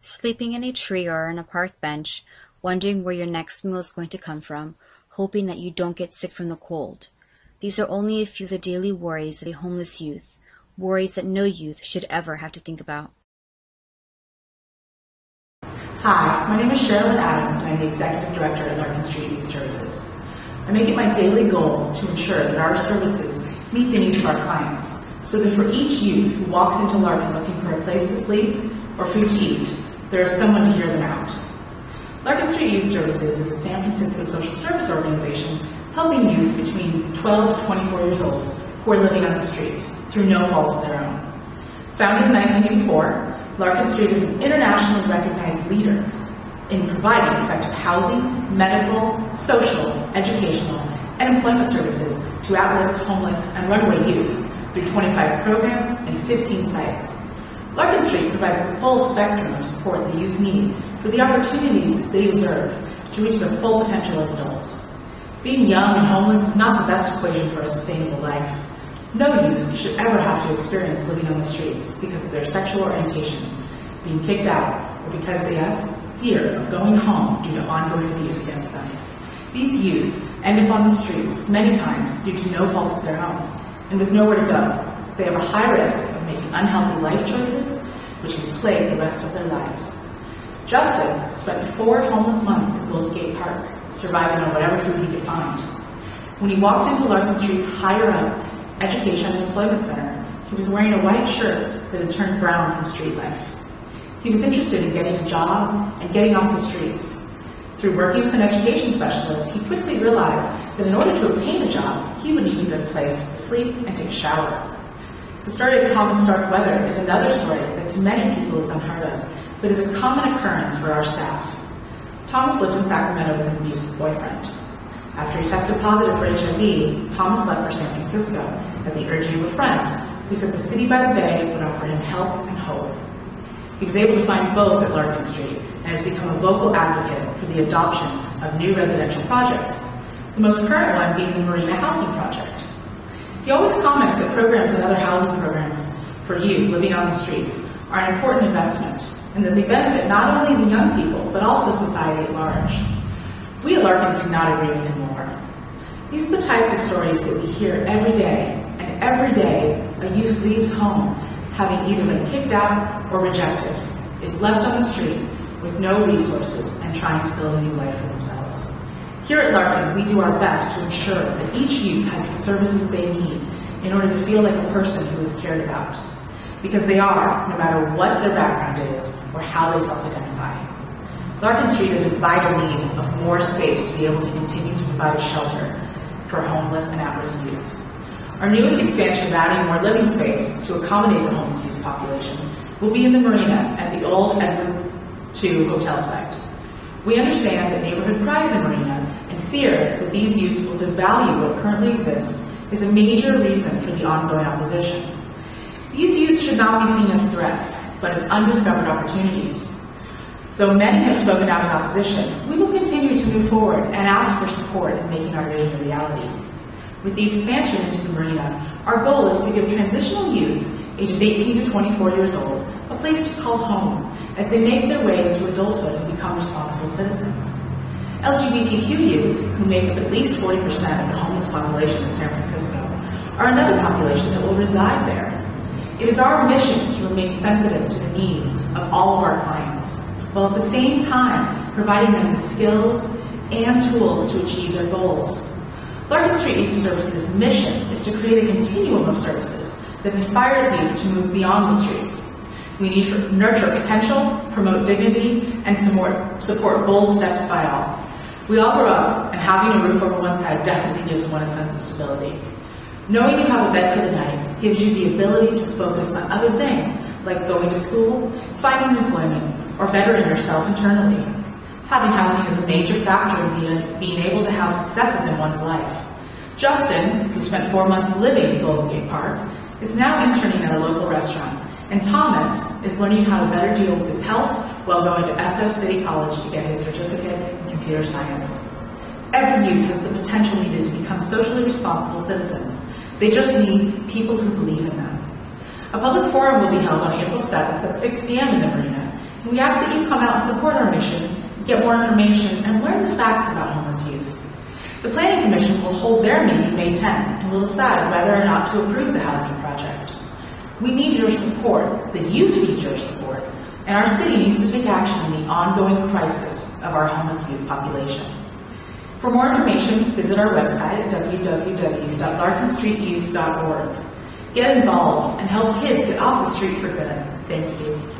Sleeping in a tree or on a park bench, wondering where your next meal is going to come from, hoping that you don't get sick from the cold. These are only a few of the daily worries of a homeless youth, worries that no youth should ever have to think about. Hi, my name is Sherilyn Adams and I'm the Executive Director at Larkin Street Youth Services. I make it my daily goal to ensure that our services meet the needs of our clients, so that for each youth who walks into Larkin looking for a place to sleep or food to eat, there is someone to hear them out. Larkin Street Youth Services is a San Francisco social service organization helping youth between 12 to 24 years old who are living on the streets through no fault of their own. Founded in 1984, Larkin Street is an internationally recognized leader in providing effective housing, medical, social, educational, and employment services to at-risk homeless and runaway youth through 25 programs and 15 sites. Larkin Street provides the full spectrum of support the youth need for the opportunities they deserve to reach their full potential as adults. Being young and homeless is not the best equation for a sustainable life. No youth should ever have to experience living on the streets because of their sexual orientation, being kicked out, or because they have fear of going home due to ongoing abuse against them. These youth end up on the streets many times due to no fault of their own, and with nowhere to go. They have a high risk of making unhealthy life choices, which can plague the rest of their lives. Justin spent 4 homeless months in Golden Gate Park, surviving on whatever food he could find. When he walked into Larkin Street's higher up Education and Employment Center, he was wearing a white shirt that had turned brown from street life. He was interested in getting a job and getting off the streets. Through working with an education specialist, he quickly realized that in order to obtain a job, he would need a good place to sleep and take a shower. The story of Thomas Starkweather is another story that to many people is unheard of, but is a common occurrence for our staff. Thomas lived in Sacramento with an abusive boyfriend. After he tested positive for HIV, Thomas left for San Francisco at the urging of a friend who said the city by the bay would offer him help and hope. He was able to find both at Larkin Street and has become a vocal advocate for the adoption of new residential projects, the most current one being the Marina Housing Project. He always comments that programs and other housing programs for youth living on the streets are an important investment, and that they benefit not only the young people, but also society at large. We at Larkin cannot agree with him more. These are the types of stories that we hear every day, and every day a youth leaves home having either been kicked out or rejected, is left on the street with no resources and trying to build a new life for themselves. Here at Larkin, we do our best to ensure that each youth has the services they need in order to feel like a person who is cared about, because they are, no matter what their background is or how they self-identify. Larkin Street is in vital need of more space to be able to continue to provide shelter for homeless and at-risk youth. Our newest expansion of adding more living space to accommodate the homeless youth population will be in the Marina at the old Edward II hotel site. We understand that neighborhood pride in the Marina and fear that these youth will devalue what currently exists is a major reason for the ongoing opposition. These youth should not be seen as threats, but as undiscovered opportunities. Though many have spoken out in opposition, we will continue to move forward and ask for support in making our vision a reality. With the expansion into the Marina, our goal is to give transitional youth, ages 18 to 24 years old, a place to call home as they make their way into adulthood and become responsible citizens. LGBTQ youth, who make up at least 40% of the homeless population in San Francisco, are another population that will reside there. It is our mission to remain sensitive to the needs of all of our clients, while at the same time providing them the skills and tools to achieve their goals. Larkin Street Youth Services' mission is to create a continuum of services that inspires youth to move beyond the streets. We need to nurture potential, promote dignity, and support bold steps by all. We all grow up, and having a roof over one's head definitely gives one a sense of stability. Knowing you have a bed for the night gives you the ability to focus on other things, like going to school, finding employment, or bettering yourself internally. Having housing is a major factor in being able to have successes in one's life. Justin, who spent 4 months living in Golden Gate Park, is now interning at a local restaurant, and Thomas is learning how to better deal with his health while going to SF City College to get his certificate in computer science. Every youth has the potential needed to become socially responsible citizens. They just need people who believe in them. A public forum will be held on April 7th at 6 p.m. in the Marina, and We ask that you come out and support our mission, get more information, and learn the facts about homeless youth. The Planning Commission will hold their meeting May 10 and will decide whether or not to approve the housing project. We need your support, the youth need your support, and our city needs to take action in the ongoing crisis of our homeless youth population. For more information, visit our website at www.larkinstreetyouth.org. Get involved and help kids get off the street for good. Thank you.